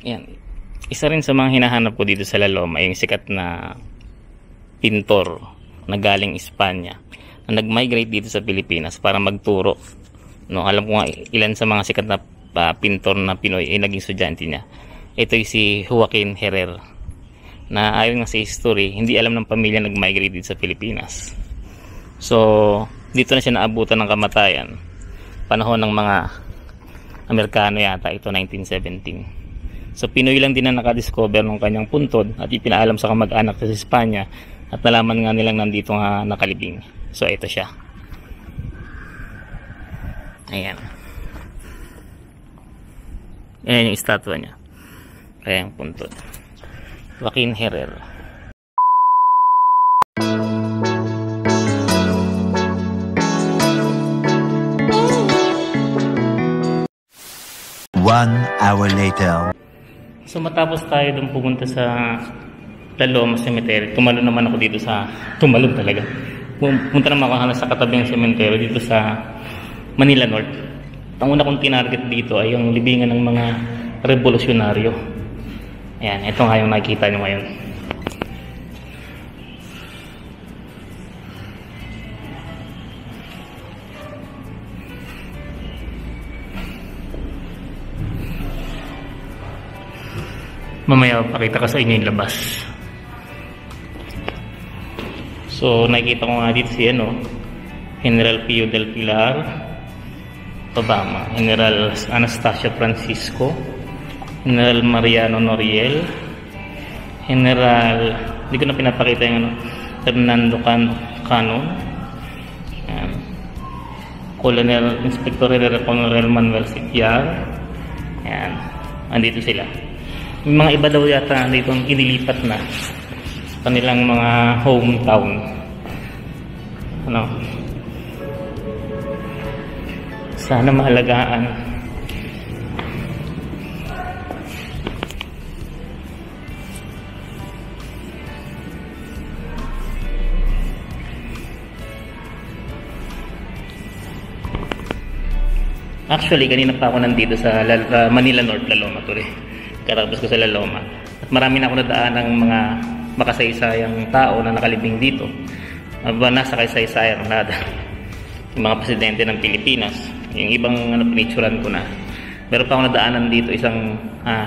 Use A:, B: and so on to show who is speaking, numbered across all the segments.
A: Yan. Isa rin sa mga hinahanap ko dito sa La Loma, yung sikat na pintor na galing Espanya na nag-migrate dito sa Pilipinas para magturo. No, alam ko nga ilan sa mga sikat na pintor na Pinoy ay naging estudyante niya. Ito ay si Joaquin Herrera, na ayon nga sa history, hindi alam ng pamilya nag-migrate dito sa Pilipinas. So, dito na siya naabutan ng kamatayan. Panahon ng mga Amerikano yata, ito 1917. So, Pinoy lang din na nakadiscover ng kanyang puntod at ipinaalam sa kamag-anak sa Espanya at nalaman nga nilang nandito nga nakalibing. So, ito siya. Ayan. Ayan yung estatwa niya. Kaya yung puntod. Joaquin Herrera.
B: One hour later.
A: So matapos tayo dun pumunta sa La Loma Cemetery, tumalon naman ako dito sa, tumalon talaga. Pumunta naman ako sa katabing cemetery dito sa Manila North. Ang una kong tinarget dito ay yung libingan ng mga revolusyonaryo. Ayan, ito nga yung nakikita nyo ngayon. Mamaya pakita ko sa inyo yung labas. So nakikita ko nga dito si General Pio del Pilar Obama, General Anastasio Francisco, General Mariano Noriel, General, hindi ko na pinapakita yung Fernando Canon, Colonel Inspector Colonel Manuel Sitiar. Ayan, andito sila. May mga iba daw yata dito ang inilipat na sa kanilang mga hometown. Sana maalagaan. Actually, kanina pa ako nandito sa Manila North, La Loma tuloy. Karatapos ko sa La Loma. At marami na ako nadaan ng mga makasaysayang tao na nakalibing dito. Nasa kaysaysayan nada. Yung mga presidente ng Pilipinas. Yung ibang pinicturan ko na. Meron pa ako nadaanan dito isang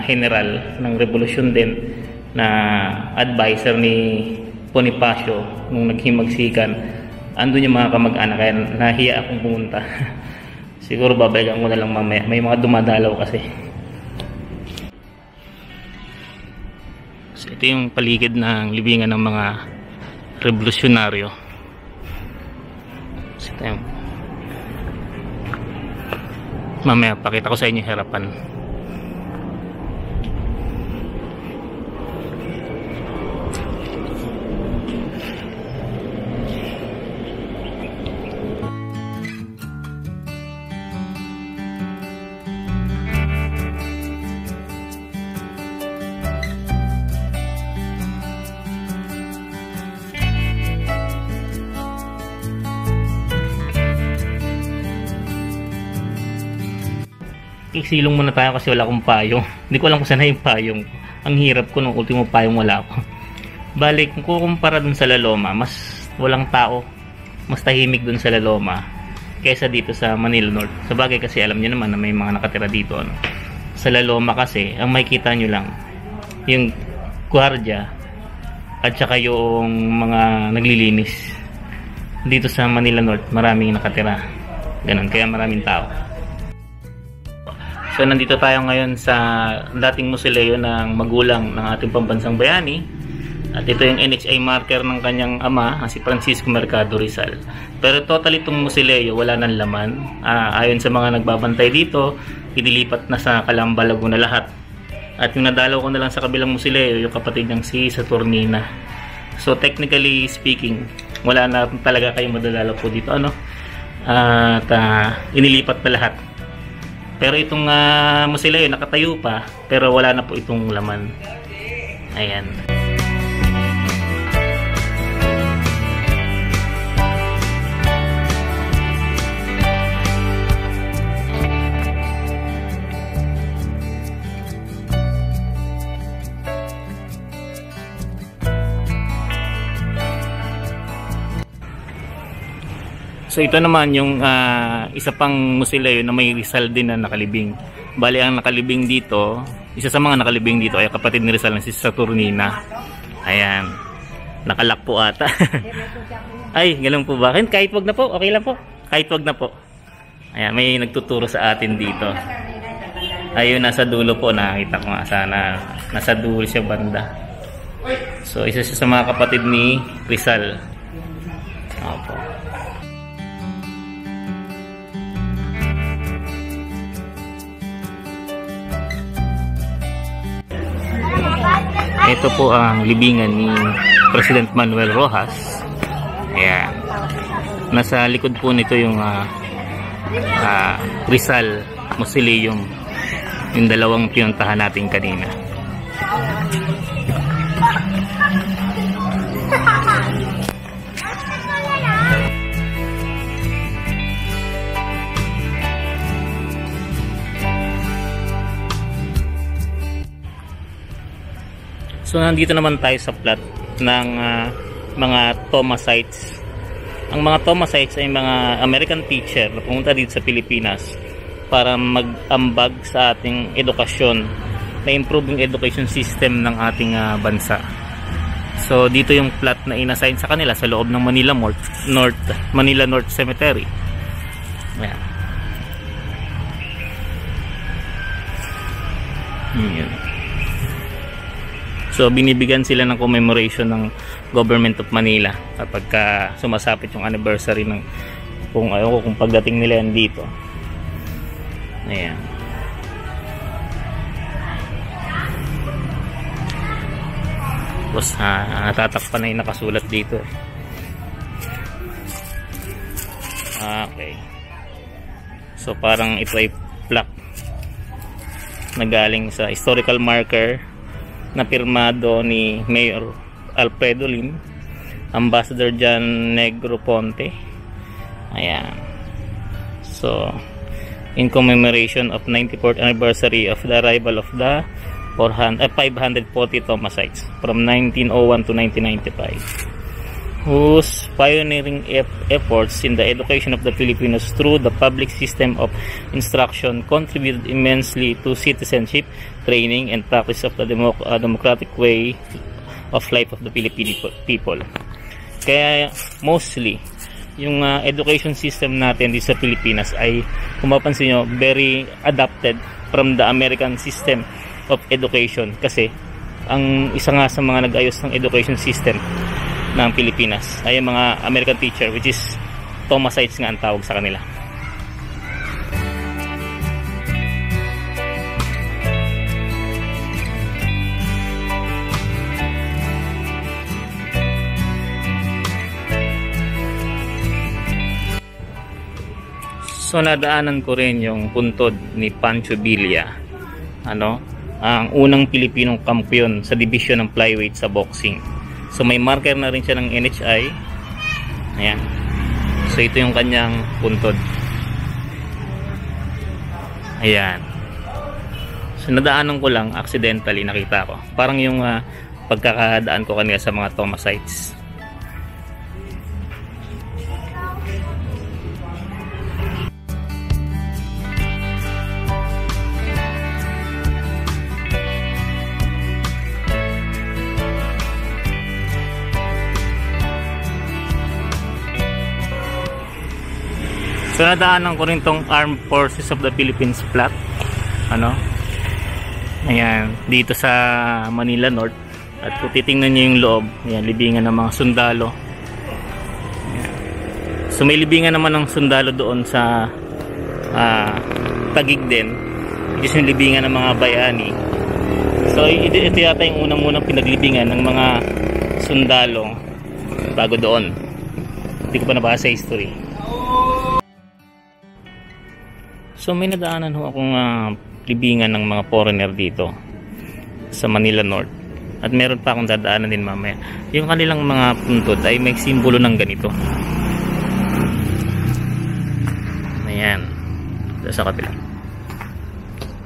A: general ng revolusyon din na advisor ni Bonifacio nung naghimagsikan. Andun yung mga kamag-anak kaya nahiya akong pumunta. Siguro babalikan ko na lang mamaya. May mga dumadalaw kasi. So, ito yung paligid ng libingan ng mga revolusyonaryo. So, ito yung mamaya pakita ko sa inyo harapan. Isilong muna tayo kasi wala akong payong. Hindi ko alam kung saan na yung payong. Ang hirap ko nung ultimo payong wala ako. Balik, kung kukumpara dun sa La Loma, mas walang tao. Mas tahimik dun sa La Loma kaysa dito sa Manila North. Sa bagay kasi alam niyo naman na may mga nakatira dito. Sa La Loma kasi, ang makikita nyo lang yung gwardiya at saka yung mga naglilinis. Dito sa Manila North, maraming nakatira. Ganun, kaya maraming tao. So nandito tayo ngayon sa dating musileo ng magulang ng ating pambansang bayani. At ito yung NHA marker ng kanyang ama, si Francisco Mercado Rizal. Pero total itong musileo wala nang laman. Ayon sa mga nagbabantay dito, idilipat na sa Calamba, Laguna lahat. At yung nadalaw ko na lang sa kabilang musileo, yung kapatid niyang si Saturnina. So technically speaking, wala na talaga kayong madadalaw po dito. At inilipat na lahat. Pero itong musileo nakatayo pa, pero wala na po itong laman. Ayan. So ito naman yung isa pang mausoleo na may Rizal din na nakalibing. Bali ang nakalibing dito, isa sa mga nakalibing dito ay kapatid ni Rizal na si Saturnina. Ayan. Nakalak po ata. Ay, ganun po ba? Kahit wag na po, okay lang po. Kahit wag na po. Ayan, may nagtuturo sa atin dito. Ayun, nasa dulo po. Nakita ko nga sana. Nasa dulo siya banda. So, isa siya sa mga kapatid ni Rizal. Opo. Ito po ang libingan ni President Manuel Rojas. Ayan. Nasa likod po nito yung Rizal Mausoleum, yung dalawang pinuntahan natin kanina. So nandito naman tayo sa plot ng mga Thomasites. Ang mga Thomasites ay mga American teacher na pumunta dito sa Pilipinas para mag-ambag sa ating edukasyon, na improve yung education system ng ating bansa. So dito yung plot na inassign sa kanila sa loob ng Manila North Cemetery. Ayan. Ayan. So binibigyan sila ng commemoration ng Government of Manila kapag sumasapit yung anniversary ng kung pagdating nila yan dito. Ayan. Tapos natatakpan na yung nakasulat dito. Okay. So parang ito ay plaque na galing sa historical marker na pirmado ni Mayor Alfredo Lim, Ambassador John Negroponte. Ayan. So in commemoration of 94th anniversary of the arrival of the 540 Thomasites from 1901 to 1995, whose pioneering efforts in the education of the Filipinos through the public system of instruction contributed immensely to citizenship, training, and practice of the democratic way of life of the Filipino people. Kaya mostly yung education system natin dito sa Pilipinas ay, kung mapansin nyo, very adapted from the American system of education, kasi ang isa nga sa mga nag-ayos ng education system ng Pilipinas ay yung mga American teacher, which is Thomasites nga ang tawag sa kanila. So nadaanan ko rin yung puntod ni Pancho Villa, ang unang Pilipinong kampiyon sa division ng flyweight sa boxing. So may marker na rin siya ng NHI. Ayan. So ito yung kanyang puntod. Ayan. So nadaanan ko lang, accidentally nakita ko. Parang yung pagkakadaan ko kanina sa mga Thomasites. So nadaanan ko rin tong Armed Forces of the Philippines plot. Ayan, dito sa Manila North. At kung titingnan nyo yung loob, ayan, libingan ng mga sundalo. Ayan. So may libingan naman ng sundalo doon sa Taguig din. Ito yung libingan ng mga bayani. So ito yata yung unang-unang pinaglibingan ng mga sundalo bago doon. Hindi ko pa nabasa sa history. So may nadaanan ho akong libingan ng mga foreigner dito sa Manila North. At meron pa akong dadaanan din mamaya. Yung kanilang mga puntod ay may simbolo ng ganito. Ayan. Sa kapila.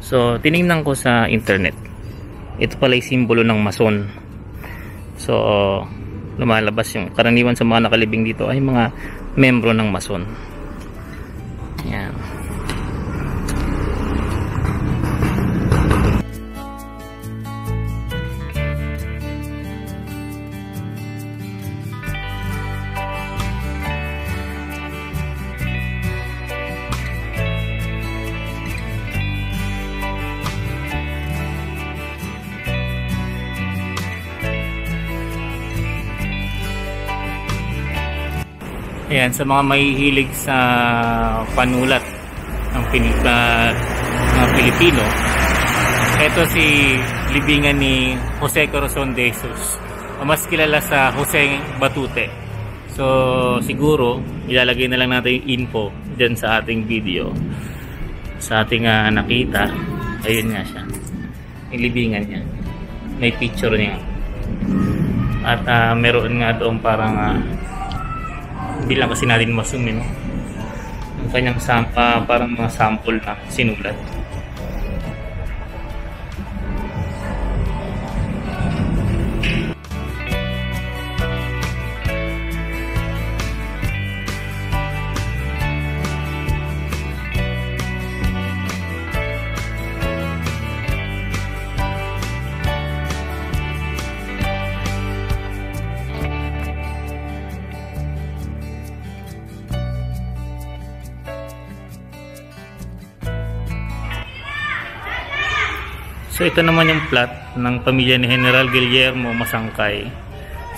A: So tinignan ko sa internet. Ito pala yung simbolo ng Mason. So lumalabas yung karaniwan sa mga nakalibing dito ay mga membro ng Mason. Yan. Ayan, sa mga mahihilig sa panulat ng mga Pilipino, ito si libingan ni Jose Corazon de Jesus, o mas kilala sa Jose Batute. So siguro ilalagay na lang natin yung info dyan sa ating video, sa ating nakita. Ayun nga siya, yung libingan niya, may picture niya, at meron nga doon parang hindi lang kasi natin masumin, no? Yung kanyang parang mga sample na sinulat. So ito naman yung plot ng pamilya ni General Guillermo Masangkay.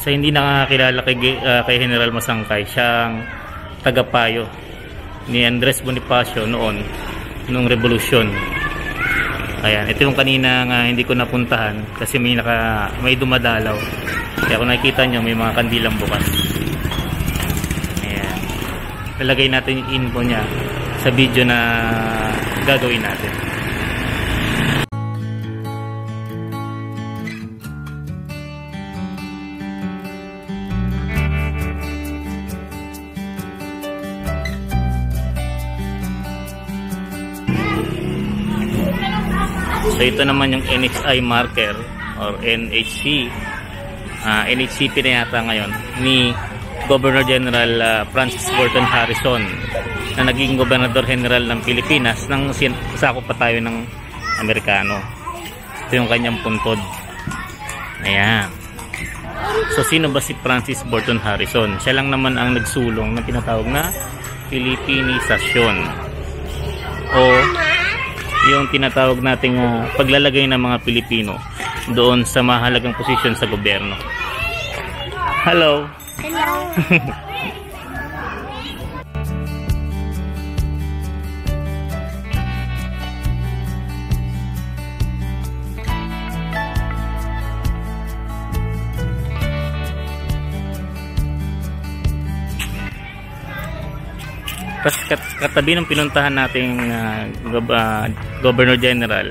A: Sa hindi nakakilala kay General Masangkay, siyang tagapayo ni Andres Bonifacio nung revolusyon. Ayan, ito yung kanina nga hindi ko napuntahan kasi may dumadalaw. Kaya kung nakikita nyo, may mga kandilang bukas. Ayan. Lalagay natin yung info niya sa video na gagawin natin. So ito naman yung NHI marker or NHC. NHCP na yata ngayon ni Governor General Francis Burton Harrison, na naging Gobernador General ng Pilipinas nang sakop pa tayo ng Amerikano. Ito yung kanyang puntod. Ayan. So sino ba si Francis Burton Harrison? Siya lang naman ang nagsulong ng tinatawag na Pilipinisasyon, o yung tinatawag nating paglalagay ng mga Pilipino doon sa mahalagang posisyon sa gobyerno. Hello.
C: Hello.
A: Katabi ng pinuntahan nating Governor General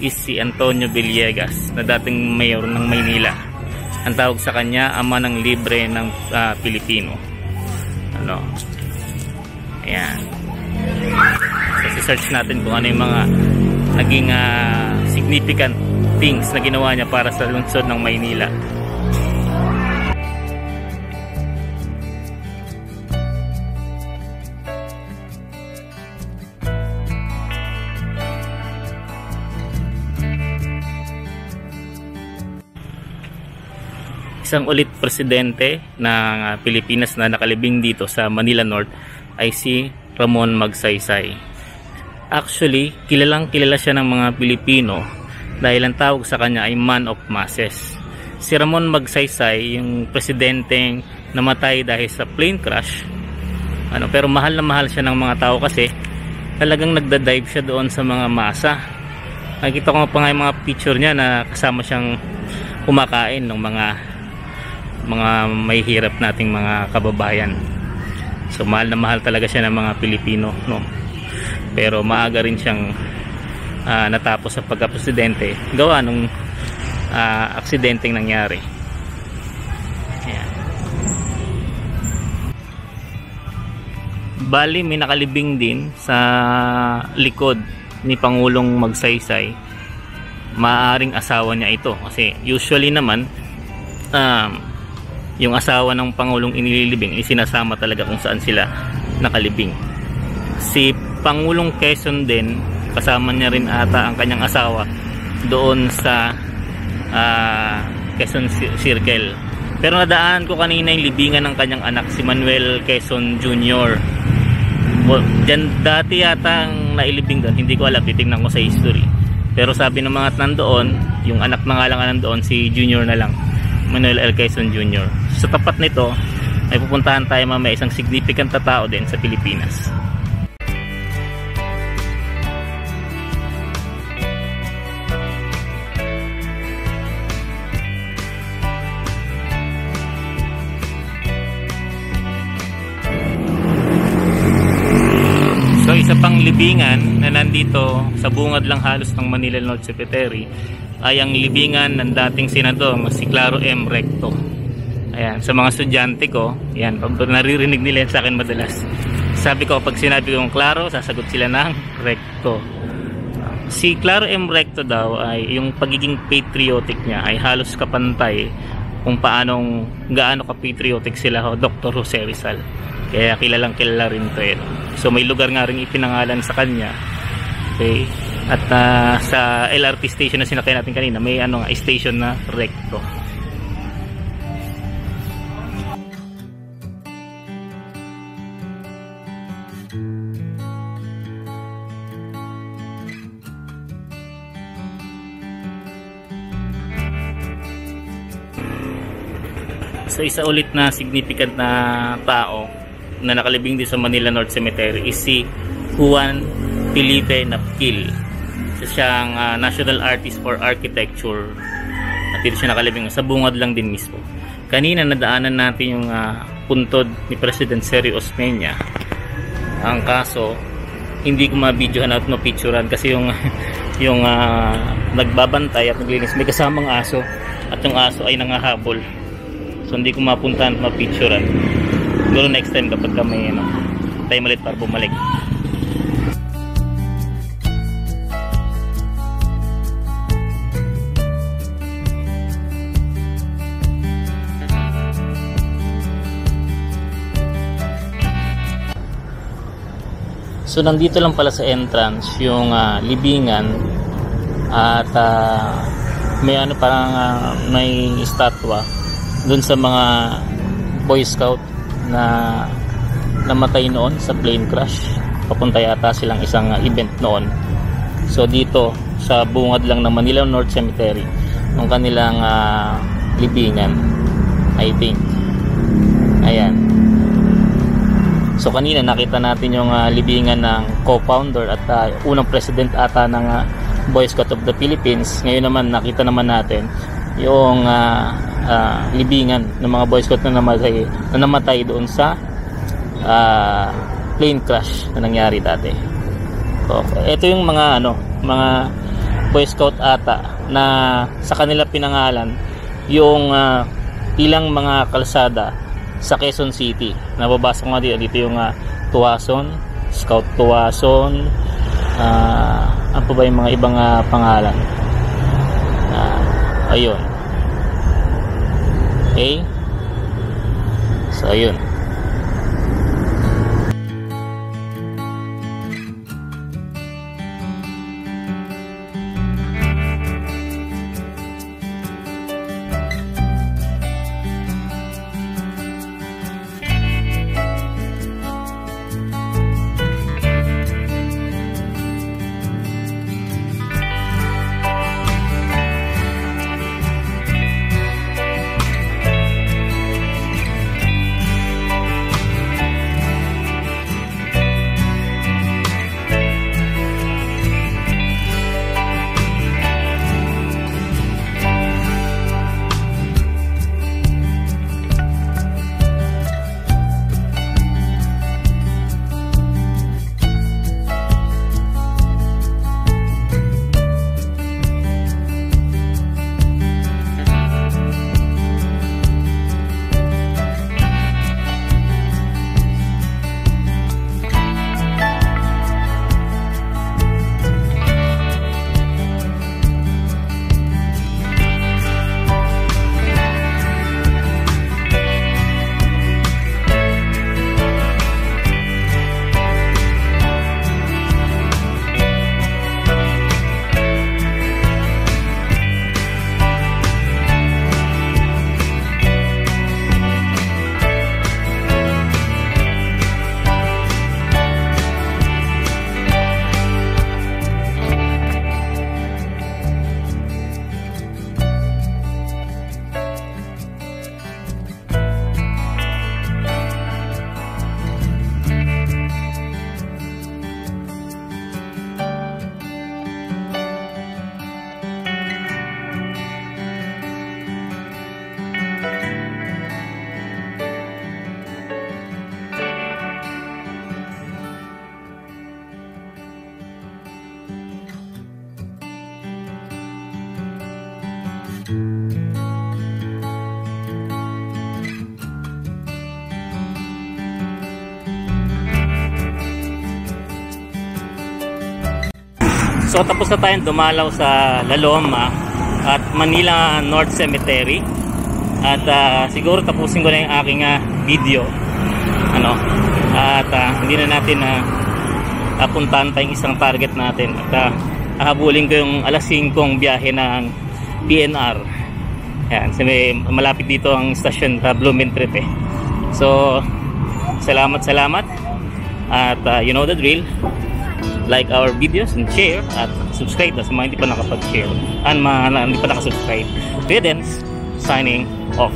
A: is si Antonio Villegas, na dating mayor ng Maynila. Ang tawag sa kanya, ama ng libre ng Pilipino. Ayan. So search natin kung ano yung mga naging significant things na ginawa niya para sa lungsod ng Maynila. Isang ulit presidente ng Pilipinas na nakalibing dito sa Manila North ay si Ramon Magsaysay. Actually, kilala siya ng mga Pilipino dahil ang tawag sa kanya ay man of masses. Si Ramon Magsaysay, yung presidenteng namatay dahil sa plane crash, pero mahal na mahal siya ng mga tao kasi talagang nagda-dive siya doon sa mga masa. Nakita ko pa nga yung mga picture niya na kasama siyang kumakain ng mga may hirap nating mga kababayan. So mahal na mahal talaga siya ng mga Pilipino, no? Pero maaga rin siyang natapos sa pagka-presidente gawa nung aksidenteng nangyari. Ayan. Bali may nakalibing din sa likod ni Pangulong Magsaysay. Maaaring asawa niya ito kasi usually naman yung asawa ng Pangulong inililibing isinasama talaga kung saan sila nakalibing. Si Pangulong Quezon din, kasama niya rin ata ang kanyang asawa doon sa Quezon Circle. Pero nadaan ko kanina yung libingan ng kanyang anak, si Manuel Quezon Jr. Diyan dati yata ang nailibing doon, hindi ko alam, titignan ko sa history. Pero sabi ng mga nandoon, yung anak na nga lang nandoon, si Junior na lang, Manuel L. Quezon Jr. Sa tapat nito ay pupuntahan tayo mamaya isang significant na tao din sa Pilipinas. So isa pang libingan na nandito sa bungad lang halos ng Manila North Cemetery ay ang libingan ng dating senador si Claro M. Recto. Ayan, sa mga estudyante ko, yan, naririnig nila yan sa akin madalas. Sabi ko, pag sinabi kong Claro, sasagot sila ng Recto. Si Claro M. Recto daw ay yung pagiging patriotic niya ay halos kapantay kung gaano ka-patriotic sila Dr. Jose Rizal. Kaya kilalang kilala rin to eh. So may lugar nga rin ipinangalan sa kanya. Okay. At sa LRT station na sinakay natin kanina, may station na Recto. So isa ulit na significant na tao na nakalibing din sa Manila North Cemetery is si Juan Felipe Napkil. Siyang National Artist for Architecture. At dito siya nakalibing sa bungad lang din mismo. Kanina nadaanan natin yung puntod ni President Sergio Osmeña. Ang kaso, hindi ko ma-videohan at ma-picturean kasi yung nagbabantay at naglinis may kasamang aso at yung aso ay nangahabol. So hindi ko mapuntahan at ma-picturean. Siguro next time kapag may time ulit para bumalik. So nandito lang pala sa entrance yung libingan at may parang may estatwa dun sa mga Boy Scout na namatay noon sa plane crash. Papunta yata silang isang event noon. So dito sa bungad lang ng Manila North Cemetery ng kanilang libingan, I think. Ayan. So kanina nakita natin yung libingan ng co-founder at unang president ata ng Boy Scout of the Philippines. Ngayon naman nakita naman natin yung libingan ng mga Boy Scout na namatay doon sa plane crash na nangyari dati. So, ito yung mga mga Boy Scout ata na sa kanila pinangalan yung ilang mga kalsada sa Quezon City. Nababasa ko nga dito yung Tuwason, Scout Tuwason, ano pa ba yung mga ibang pangalan? Ayun. Okay? So, ayun. So tapos na tayong dumalaw sa La Loma at Manila North Cemetery. At siguro tapusin ko na yung aking video. At hindi na natin puntahan pa yung isang target natin. At hahabulin ko yung alas 5 biyahe ng PNR. Yan, malapit dito ang stasyon sa Blumentritt eh. So salamat. At you know the drill. Like our videos and share at subscribe sa mga hindi pa nakapag-share and mga hindi pa nakasubscribe. Vedens signing off.